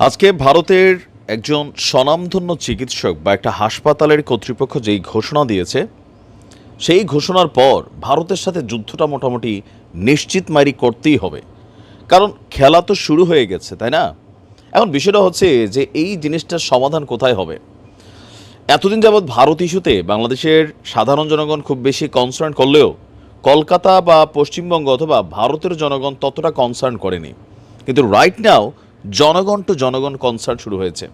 আজকে ভারতের একজন স্বনামধন্য চিকিৎসক বা একটা হাসপাতালের কর্তৃপক্ষ যেই ঘোষণা দিয়েছে, সেই ঘোষণার পর ভারতের সাথে যুদ্ধটা মোটামুটি নিশ্চিত মাইরি করতেই হবে। কারণ খেলা তো শুরু হয়ে গেছে, তাই না? এখন বিষয়টা হচ্ছে যে এই জিনিসটার সমাধান কোথায় হবে। এতদিন যাবৎ ভারত ইস্যুতে বাংলাদেশের সাধারণ জনগণ খুব বেশি কনসার্ন করলেও কলকাতা বা পশ্চিমবঙ্গ অথবা ভারতের জনগণ ততটা কনসার্ন করেনি। কিন্তু রাইট নাও জনগণ টু জনগণ কনসার্ন শুরু হয়েছে।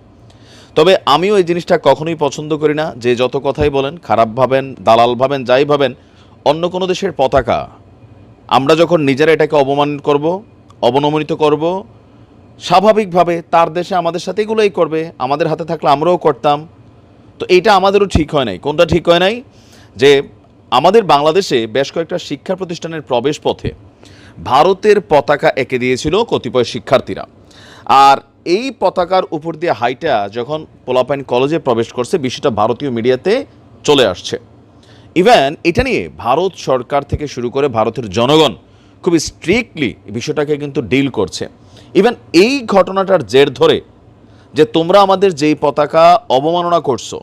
তবে আমিও এই জিনিসটা কখনোই পছন্দ করি না যে যত কথাই বলেন, খারাপ ভাবেন, দালাল ভাবেন, যাই ভাবেন, অন্য কোনো দেশের পতাকা আমরা যখন নিজেরা এটাকে অবমাননা করব, অবনমনিত করব, স্বাভাবিকভাবে তার দেশে আমাদের সাথে এগুলোই করবে। আমাদের হাতে থাকলে আমরাও করতাম। তো এইটা আমাদেরও ঠিক হয় নাই। কোনটা ঠিক হয় নাই? যে আমাদের বাংলাদেশে বেশ কয়েকটা শিক্ষা প্রতিষ্ঠানের প্রবেশ পথে ভারতের পতাকা এঁকে দিয়েছিল কতিপয় শিক্ষার্থীরা। আর এই পতাকার উপর দিয়ে হাইটা যখন পোলাপাইন কলেজে প্রবেশ করছে, বিষয়টা ভারতীয় মিডিয়াতে চলে আসছে। ইভেন এটা নিয়ে ভারত সরকার থেকে শুরু করে ভারতের জনগণ খুব স্ট্রিক্টলি বিষয়টাকে কিন্তু ডিল করছে। ইভেন এই ঘটনাটার জের ধরে যে তোমরা আমাদের যেই পতাকা অবমাননা করছো,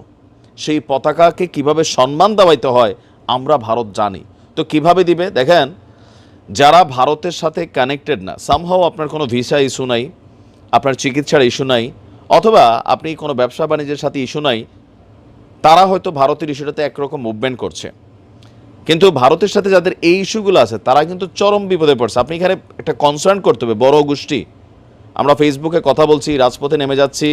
সেই পতাকাকে কিভাবে সম্মান দেওয়াইতে হয় আমরা ভারত জানি। তো কিভাবে দিবে দেখেন, যারা ভারতের সাথে কানেক্টেড না, সামহাও আপনার কোনো ভিসা ইস্যু নাই, আপনার চিকিৎসার ইস্যু নাই, অথবা আপনি কোনো ব্যবসা বাণিজ্যের সাথে ইস্যু নাই, তারা হয়তো ভারতের ইস্যুটাতে একরকম মুভমেন্ট করছে। কিন্তু ভারতের সাথে যাদের এই ইস্যুগুলো আছে তারা কিন্তু চরম বিপদে পড়ছে। আপনি এখানে একটা কনসার্ন করতে হবে, বড় গোষ্ঠী। আমরা ফেসবুকে কথা বলছি, রাজপথে নেমে যাচ্ছি,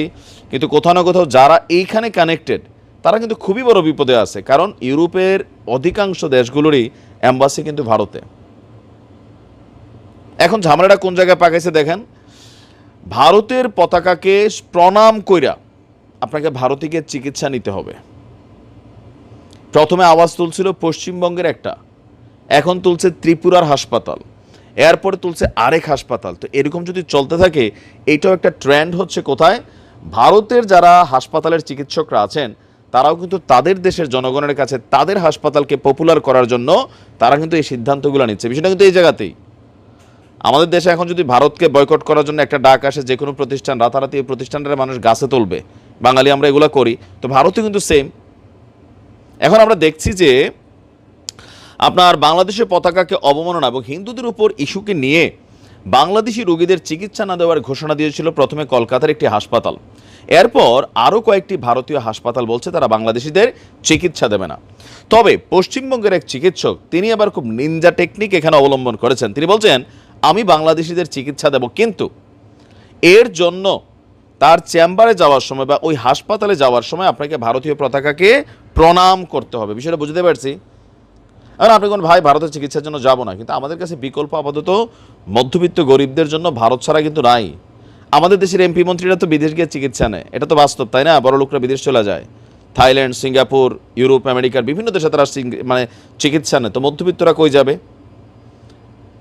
কিন্তু কোথাও না কোথাও যারা এইখানে কানেক্টেড তারা কিন্তু খুবই বড় বিপদে আছে। কারণ ইউরোপের অধিকাংশ দেশগুলোরই অ্যাম্বাসি কিন্তু ভারতে। এখন ঝামেলাটা কোন জায়গায় পাকাইছে দেখেন, ভারতের পতাকাকে প্রণাম কইরা আপনাকে ভারতে গিয়ে চিকিৎসা নিতে হবে। প্রথমে আওয়াজ তুলছিল পশ্চিমবঙ্গের একটা, এখন তুলছে ত্রিপুরার হাসপাতাল, এরপরে তুলছে আরেক হাসপাতাল। তো এরকম যদি চলতে থাকে, এইটাও একটা ট্রেন্ড হচ্ছে কোথায়, ভারতের যারা হাসপাতালের চিকিৎসকরা আছেন তারাও কিন্তু তাদের দেশের জনগণের কাছে তাদের হাসপাতালকে পপুলার করার জন্য তারা কিন্তু এই সিদ্ধান্তগুলো নিচ্ছে। বিষয়টা কিন্তু এই জায়গাতেই। আমাদের দেশে এখন যদি ভারতকে বয়কট করার জন্য একটা ডাক আসে, যে কোনো প্রতিষ্ঠান রাতারাতি এই প্রতিষ্ঠানটার মানুষ গাছে তুলবে, বাঙালি আমরা এগুলো করি, তো ভারতে কিন্তু সেম। এখন আমরা দেখছি যে আপনার বাংলাদেশের পতাকাকে অবমাননা এবং হিন্দুদের উপর ইস্যুকে নিয়ে বাংলাদেশি রোগীদের চিকিৎসা না দেওয়ার ঘোষণা দিয়েছিল প্রথমে কলকাতার একটি হাসপাতাল। এরপর আরও কয়েকটি ভারতীয় হাসপাতাল বলছে তারা বাংলাদেশিদের চিকিৎসা দেবে না। তবে পশ্চিমবঙ্গের এক চিকিৎসক তিনি আবার খুব নিনজা টেকনিক এখানে অবলম্বন করেছেন। তিনি বলছেন, আমি বাংলাদেশিদের চিকিৎসা দেব, কিন্তু এর জন্য তার চেম্বারে যাওয়ার সময় বা ওই হাসপাতালে যাওয়ার সময় আপনাকে ভারতীয় পতাকাকে প্রণাম করতে হবে। বিষয়টা বুঝতে পারছি। আর আপনি কোন ভাই ভারতের চিকিৎসার জন্য যাব না, কিন্তু আমাদের কাছে বিকল্প আপাতত মধ্যবিত্ত গরিবদের জন্য ভারত ছাড়া কিন্তু নাই। আমাদের দেশের এমপি মন্ত্রীরা তো বিদেশ গিয়ে চিকিৎসা নেয়, এটা তো বাস্তব, তাই না? বড় লোকরা বিদেশ চলে যায়, থাইল্যান্ড, সিঙ্গাপুর, ইউরোপ, আমেরিকার বিভিন্ন দেশে তারা চিকিৎসা নেয়। তো মধ্যবিত্তরা কই যাবে?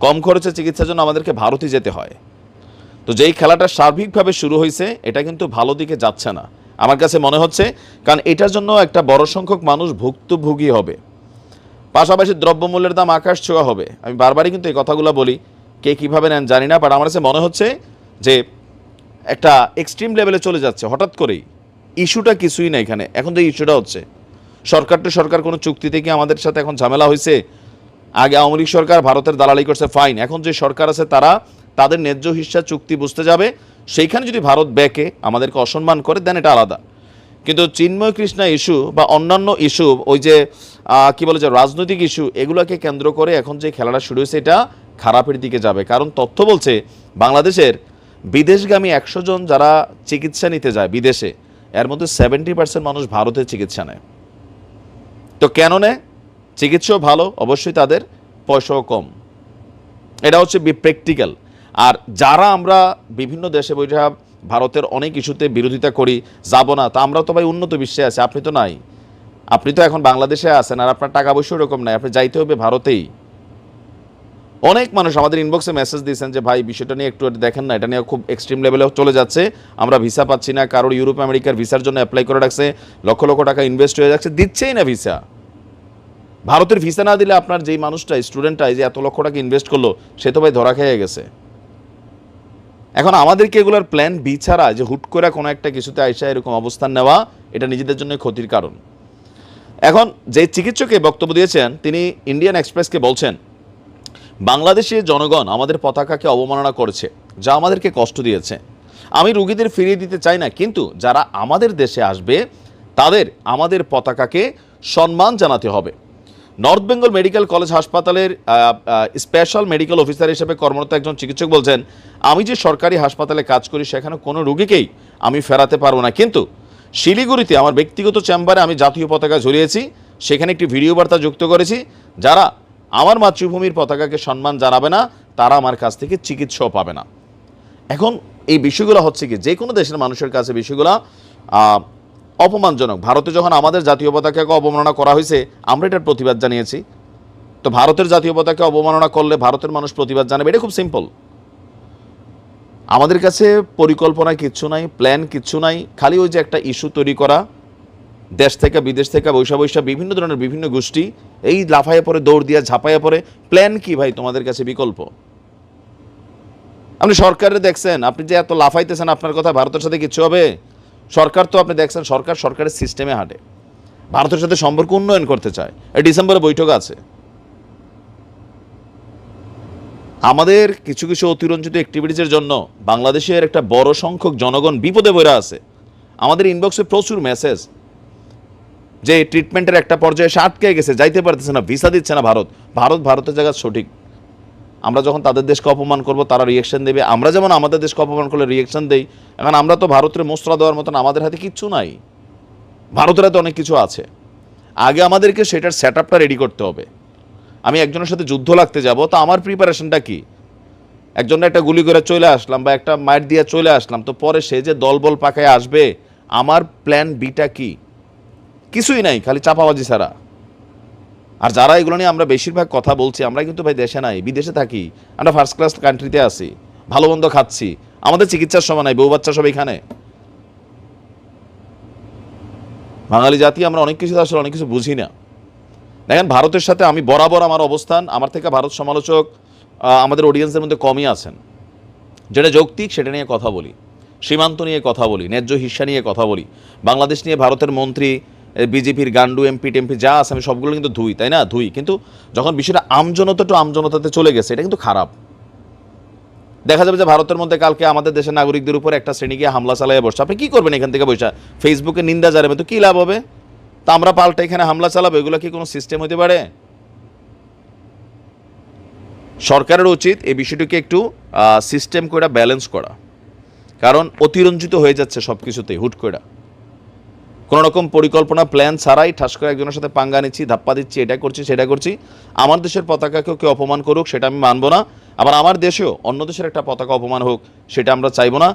কম খরচে চিকিৎসার জন্য আমাদেরকে ভারতই যেতে হয়। তো যেই খেলাটা সার্বিকভাবে শুরু হয়েছে এটা কিন্তু ভালো দিকে যাচ্ছে না আমার কাছে মনে হচ্ছে। কারণ এটার জন্য একটা বড় সংখ্যক মানুষ ভুক্তভোগী হবে, পাশাপাশি দ্রব্যমূল্যের দাম আকাশ ছোঁয়া হবে। আমি বারবারই কিন্তু এই কথাগুলো বলি, কে কীভাবে নেন জানি না, বাট আমার কাছে মনে হচ্ছে যে একটা এক্সট্রিম লেভেলে চলে যাচ্ছে হঠাৎ করেই। ইস্যুটা কিছুই না এখানে, এখন যে ইস্যুটা হচ্ছে সরকার টু সরকার কোনো চুক্তিতে কি আমাদের সাথে এখন ঝামেলা হয়েছে? আগে আওয়ামী লীগ সরকার ভারতের দালালি করছে, ফাইন। এখন যে সরকার আছে তারা তাদের ন্যায্য হিস্সা চুক্তি বুঝতে যাবে, সেইখানে যদি ভারত ব্যাকে আমাদেরকে অসম্মান করে দেন এটা আলাদা। কিন্তু চিন্ময় কৃষ্ণা ইস্যু বা অন্যান্য ইস্যু, ওই যে কি বলে যে রাজনৈতিক ইস্যু, এগুলোকে কেন্দ্র করে এখন যে খেলাটা শুরু হয়েছে এটা খারাপের দিকে যাবে। কারণ তথ্য বলছে বাংলাদেশের বিদেশগামী 100 জন যারা চিকিৎসা নিতে যায় বিদেশে, এর মধ্যে 70% মানুষ ভারতে চিকিৎসা নেয়। তো কেন নেয়? চিকিৎসাও ভালো, অবশ্যই তাদের পয়সাও কম, এটা হচ্ছে প্র্যাকটিক্যাল। আর যারা আমরা বিভিন্ন দেশে বৈঠা ভারতের অনেক ইস্যুতে বিরোধিতা করি, যাব না, তা আমরা তো ভাই উন্নত বিশ্বে আছি, আপনি তো নাই। আপনি তো এখন বাংলাদেশে আছেন, আর আপনার টাকা পয়সা ওরকম নাই, আপনি যাইতে হবে ভারতেই। অনেক মানুষ আমাদের ইনবক্সে মেসেজ দিয়েছেন যে ভাই বিষয়টা নিয়ে একটু দেখেন না, এটা নিয়ে খুব এক্সট্রিম লেভেলে চলে যাচ্ছে, আমরা ভিসা পাচ্ছি না, কারোর ইউরোপ আমেরিকার ভিসার জন্য অ্যাপ্লাই করে রাখছে, লক্ষ লক্ষ টাকা ইনভেস্ট হয়ে যাচ্ছে, দিচ্ছেই না ভিসা। ভারতের ভিসা না দিলে আপনার যেই মানুষটা, স্টুডেন্টটা যে এত লক্ষ টাকা ইনভেস্ট করলো, সে তো ভাই ধরা খেয়ে গেছে। এখন আমাদেরকে এগুলোর প্ল্যান বি ছাড়া যে হুট করে কোনো একটা কিছুতে আইসা এরকম অবস্থান নেওয়া, এটা নিজেদের জন্য ক্ষতির কারণ। এখন যে চিকিৎসকে বক্তব্য দিয়েছেন তিনি ইন্ডিয়ান এক্সপ্রেসকে বলছেন, বাংলাদেশের জনগণ আমাদের পতাকাকে অবমাননা করেছে, যা আমাদেরকে কষ্ট দিয়েছে। আমি রুগীদের ফিরিয়ে দিতে চাই না, কিন্তু যারা আমাদের দেশে আসবে তাদের আমাদের পতাকাকে সম্মান জানাতে হবে। নর্থ বেঙ্গল মেডিকেল কলেজ হাসপাতালের স্পেশাল মেডিকেল অফিসার হিসেবে কর্মরত একজন চিকিৎসক বলছেন, আমি যে সরকারি হাসপাতালে কাজ করি সেখানে কোনো রুগীকেই আমি ফেরাতে পারবো না, কিন্তু শিলিগুড়িতে আমার ব্যক্তিগত চেম্বারে আমি জাতীয় পতাকা ঝুলিয়েছি, সেখানে একটি ভিডিও বার্তা যুক্ত করেছি। যারা আমার মাতৃভূমির পতাকাকে সম্মান জানাবে না তারা আমার কাছ থেকে চিকিৎসাও পাবে না। এখন এই বিষয়গুলো হচ্ছে কি, যে কোনো দেশের মানুষের কাছে বিষয়গুলো অপমানজনক। ভারতে যখন আমাদের জাতীয় পতাকাকে অবমাননা করা হয়েছে আমরা এটার প্রতিবাদ জানিয়েছি, তো ভারতের জাতীয় পতাকা অবমাননা করলে ভারতের মানুষ প্রতিবাদ জানাবে, এটা খুব সিম্পল। আমাদের কাছে পরিকল্পনা কিচ্ছু নাই, প্ল্যান কিচ্ছু নাই, খালি ওই যে একটা ইস্যু তৈরি করা, দেশ থেকে বিদেশ থেকে বৈশা বিভিন্ন ধরনের বিভিন্ন গোষ্ঠী এই লাফাইয়ে পড়ে, দৌড় দিয়ে ঝাঁপাইয়ে পড়ে। প্ল্যান কি ভাই তোমাদের কাছে বিকল্প? আপনি সরকারে দেখছেন, আপনি যে এত লাফাইতেছেন আপনার কথা ভারতের সাথে কিচ্ছু হবে? সরকার তো আপনি দেখছেন সরকারের সিস্টেমে হাঁটে, ভারতের সাথে সম্পর্ক উন্নয়ন করতে চায়। এই ডিসেম্বরে বৈঠক আছে। আমাদের কিছু কিছু অতিরঞ্জিত অ্যাক্টিভিটিসের জন্য বাংলাদেশের একটা বড় সংখ্যক জনগণ বিপদে পড়ে আছে। আমাদের ইনবক্সে প্রচুর মেসেজ যে ট্রিটমেন্টের একটা পর্যায়ে এসে আটকে গেছে, যাইতে পারতেছে না, ভিসা দিচ্ছে না ভারতের জায়গা সঠিক। আমরা যখন তাদের দেশকে অপমান করব তারা রিয়েকশন দেবে, আমরা যেমন আমাদের দেশকে অপমান করলে রিয়েকশন দেই। এখন আমরা তো ভারতের মোসরা দেওয়ার মতন আমাদের হাতে কিচ্ছু নাই, ভারতের হাতে অনেক কিছু আছে। আগে আমাদেরকে সেটার সেট আপটা রেডি করতে হবে। আমি একজনের সাথে যুদ্ধ লাগতে যাব, তো আমার প্রিপারেশনটা কি? একজনের একটা গুলি করে চলে আসলাম বা একটা মাইট দিয়ে চলে আসলাম, তো পরে সে যে দলবল পাকায় আসবে, আমার প্ল্যান বিটা কি? কিছুই নাই, খালি চাপাবাজি ছাড়া। আর যারা এগুলো নিয়ে আমরা বেশিরভাগ কথা বলছি, আমরা কিন্তু ভাই দেশে নাই, বিদেশে থাকি, আমরা ফার্স্ট ক্লাস কান্ট্রিতে আছি, ভালো মন্দ খাচ্ছি, আমাদের চিকিৎসার সময় নাই, বউ বাচ্চা সব এখানে। বাঙালি জাতি আমরা অনেক কিছু আসলে অনেক কিছু বুঝি না। দেখেন ভারতের সাথে আমি বরাবর আমার অবস্থান, আমার থেকে ভারত সমালোচক আমাদের অডিয়েন্সের মধ্যে কমই আছেন। যেটা যৌক্তিক সেটা নিয়ে কথা বলি, সীমান্ত নিয়ে কথা বলি, ন্যায্য হিস্সা নিয়ে কথা বলি, বাংলাদেশ নিয়ে ভারতের মন্ত্রী, বিজেপির গান্ডু এমপি টেমপি যা আছে আমি সবগুলো কিন্তু ধুই, তাই না? ধুই, কিন্তু যখন বিষয়টা আমজনতাতে চলে গেছে এটা কিন্তু খারাপ। দেখা যাবে যে ভারতের মধ্যে কালকে আমাদের দেশের নাগরিকদের উপর একটা শ্রেণী গিয়ে হামলা চালাইয়া বসছে, আপনি কী করবেন এখান থেকে বসে? ফেসবুকে নিন্দা জানাবে, তো কী লাভ হবে? তা আমরা পাল্টা এখানে হামলা চালাবো, এগুলো কি কোনো সিস্টেম হতে পারে? সরকারের উচিত এই বিষয়টিকে একটু সিস্টেম করে ব্যালেন্স করা, কারণ অতিরঞ্জিত হয়ে যাচ্ছে সব কিছুতেই হুট করে। কোনো রকম পরিকল্পনা প্ল্যান ছাড়াই ঠাস করে একজনের সাথে পাঙ্গা নিচ্ছি, ধাপ্পা দিচ্ছি, এটা করছি সেটা করছি। আমার দেশের পতাকাকেও কেউ অপমান করুক সেটা আমি মানব না, আবার আমার দেশেও অন্য দেশের একটা পতাকা অপমান হোক সেটা আমরা চাইবো না।